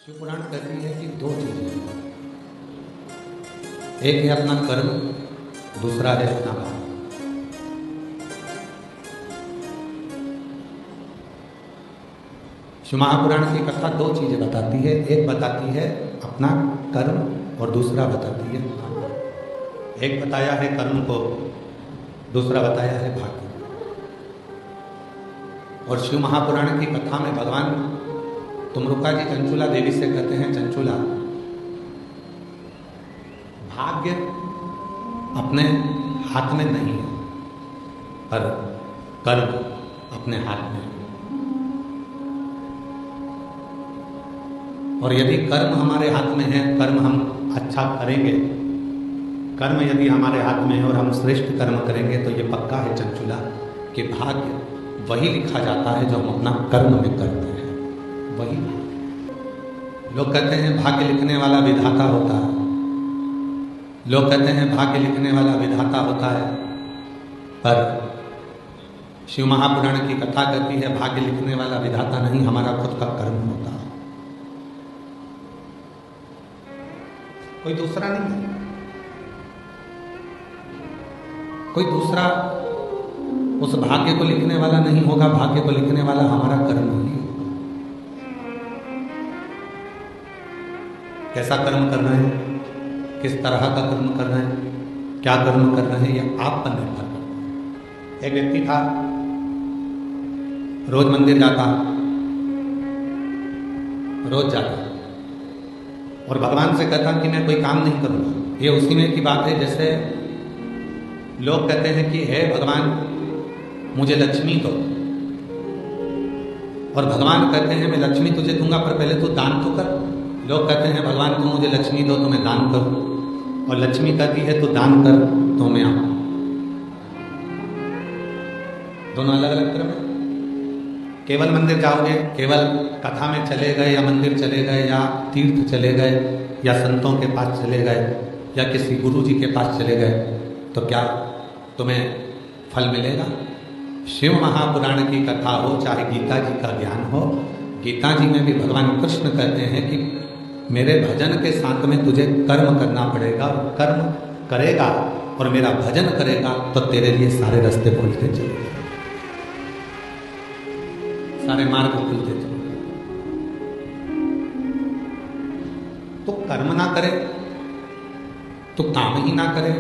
शिव पुराण कहती है कि दो चीजें हैं, एक है अपना कर्म, दूसरा है अपना भाव। शिव महापुराण की कथा दो चीजें बताती है, एक बताती है अपना कर्म और दूसरा बताती है भाव। एक बताया है कर्म को, दूसरा बताया है भाग्य। और शिव महापुराण की कथा में भगवान तुमरुका जी चंचुला देवी से कहते हैं, चंचुला भाग्य अपने हाथ में नहीं है, पर कर्म अपने हाथ में है। और यदि कर्म हमारे हाथ में है, कर्म हम अच्छा करेंगे, कर्म यदि हमारे हाथ में है और हम श्रेष्ठ कर्म करेंगे, तो ये पक्का है चंचुला कि भाग्य वही लिखा जाता है जो हम अपना कर्म में करते हैं। वही लोग कहते हैं भाग्य लिखने वाला विधाता होता है, लोग कहते हैं भाग्य लिखने वाला विधाता होता है, पर शिव महापुराण की कथा कहती है भाग्य लिखने वाला विधाता नहीं, हमारा खुद का कर्म होता है, कोई दूसरा नहीं है। कोई दूसरा उस भाग्य को लिखने वाला नहीं होगा, भाग्य को लिखने वाला हमारा कर्म ही है। कैसा कर्म कर रहे हैं, किस तरह का कर्म कर रहे हैं, क्या कर्म कर रहे हैं, यह आप पर निर्भर करता है। एक व्यक्ति था, रोज मंदिर जाता, रोज जाता और भगवान से कहता कि मैं कोई काम नहीं करूँगा। ये उसी में की बात है जैसे लोग कहते हैं कि हे भगवान मुझे लक्ष्मी दो, और भगवान कहते हैं मैं लक्ष्मी तुझे दूंगा पर पहले तू दान तो कर। लोग कहते हैं भगवान तू मुझे लक्ष्मी दो तो मैं दान करूं, और लक्ष्मी कहती है तू दान कर तो मैं आऊं। दोनों अलग अलग तरफ है। केवल मंदिर जाओगे, केवल कथा में चले गए या मंदिर चले गए या तीर्थ चले गए या संतों के पास चले गए या किसी गुरु जी के पास चले गए, तो क्या तुम्हें फल मिलेगा? शिव महापुराण की कथा हो, चाहे गीता जी का ज्ञान हो, गीता जी में भी भगवान कृष्ण कहते हैं कि मेरे भजन के साथ में तुझे कर्म करना पड़ेगा, और कर्म करेगा और मेरा भजन करेगा तो तेरे लिए सारे रास्ते खुलते चलेंगे, सारे मार्ग खुलते चलेंगे। तो कर्म ना करे, तो काम ही ना करे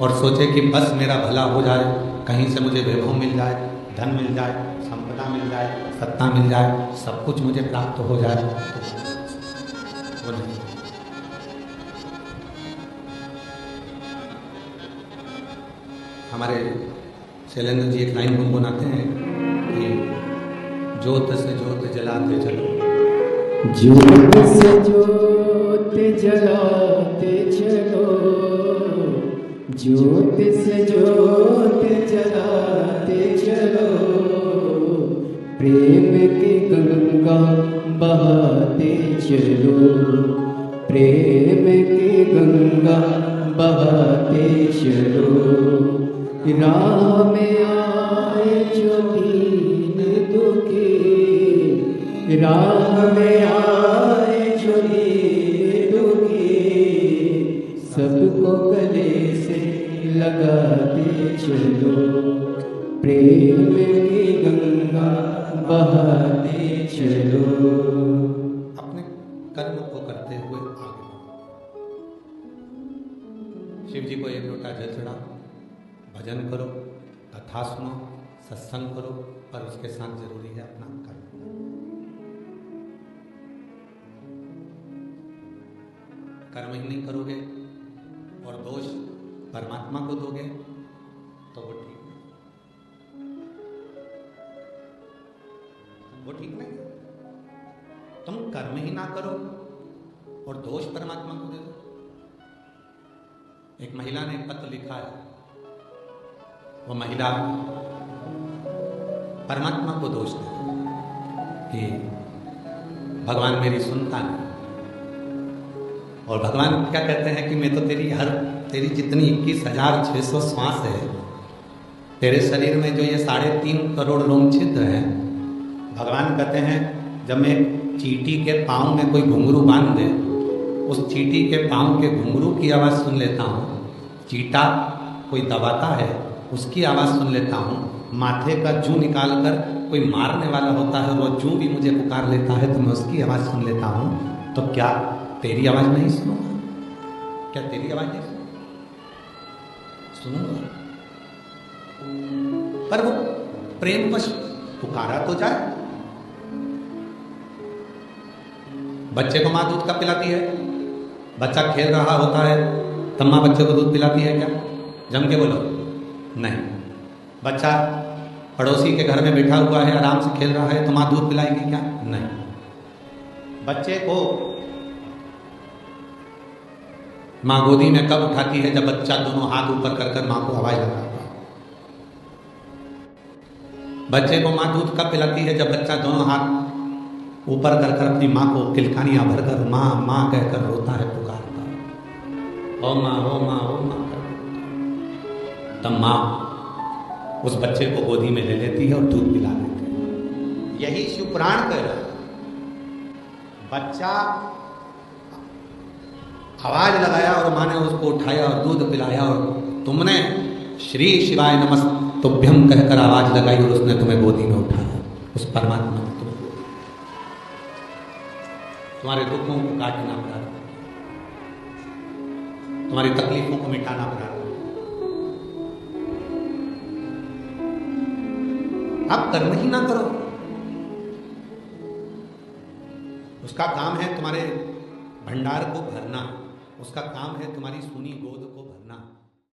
और सोचे कि बस मेरा भला हो जाए, कहीं से मुझे वैभव मिल जाए, धन मिल जाए, संपदा मिल जाए, सत्ता मिल जाए, सब कुछ मुझे प्राप्त हो जाए, वो नहीं। हमारे शैलेंद्र जी एक लाइन गुनगुनाते हैं कि ज्योत से ज्योत जलाते चलो, ज्योत से ज्योत जलाते चलो, ज्योत से ज्योत जलाते चलो, प्रेम की गंगा बहाते चलो, प्रेम की गंगा बहाते चलो। राह में आए जो दीन दुखी, राह में आए जो दीन दुखी, सबको गले से लगाते चलो, प्रेम की गंगा बहाते चलो। अपने कर्म को करते हुए आगे बढ़ो। शिव जी को एक लोटा जल चढ़ाओ, भजन करो, कथा सुनो, सत्संग करो, पर उसके साथ जरूरी है अपना कर्म। कर्म ही नहीं करोगे और दोष परमात्मा को दोगे तो वो ठीक नहीं, वो ठीक नहीं। तुम कर्म ही ना करो और दोष परमात्मा को दे दो। एक महिला ने एक पत्र लिखा है, वो महिला परमात्मा को दोष दे कि भगवान मेरी सुनता नहीं, और भगवान क्या कहते हैं कि मैं तो तेरी जितनी 21,600 श्वास है, तेरे शरीर में जो ये 3.5 करोड़ रोम छिद्र हैं, भगवान कहते हैं जब मैं चींटी के पाँव में कोई घुंघरू बांध दे, उस चींटी के पाँव के घुंघरू की आवाज़ सुन लेता हूँ। चींटा कोई दबाता है, उसकी आवाज़ सुन लेता हूँ। माथे का जूं निकाल कर कोई मारने वाला होता है, वो जूं भी मुझे पुकार लेता है तो मैं उसकी आवाज़ सुन लेता हूँ। तो क्या तेरी आवाज़ नहीं सुनूंगा? क्या तेरी आवाज़ नहीं सुनूंगा? पर वो प्रेमवश पुकारा तो जाए। बच्चे को माँ दूध कब पिलाती है? बच्चा खेल रहा होता है तब माँ बच्चे को दूध पिलाती है क्या? जम के बोलो। नहीं। बच्चा पड़ोसी के घर में बैठा हुआ है, आराम से खेल रहा है, तो माँ दूध पिलाएगी क्या? नहीं। बच्चे को माँ गोदी में कब उठाती है? जब बच्चा दोनों हाथ ऊपर कर कर माँ को आवाज लगाता है। बच्चे को माँ दूध कब पिलाती है? जब बच्चा दोनों हाथ ऊपर कर कर अपनी माँ को किलकानियां भरकर माँ माँ कहकर रोता है, पुकारता है, ओ माँ ओ माँ ओ माँ कर। तब माँ उस बच्चे को गोदी में ले लेती है और दूध पिला देती है। यही शिवपुराण कह रहा है। बच्चा आवाज लगाया और माँ ने उसको उठाया और दूध पिलाया, और तुमने श्री शिवाय नमस्तुभ्यम कहकर आवाज लगाई और उसने तुम्हें गोदी में उठाया। उस परमात्मा ने तुम्हारे दुखों को काटना प्रारंभ किया, तुम्हारी तकलीफों को मिटाना प्रारंभ किया। आप कर्म ही ना करो, उसका काम है तुम्हारे भंडार को भरना, उसका काम है तुम्हारी सूनी गोद को भरना।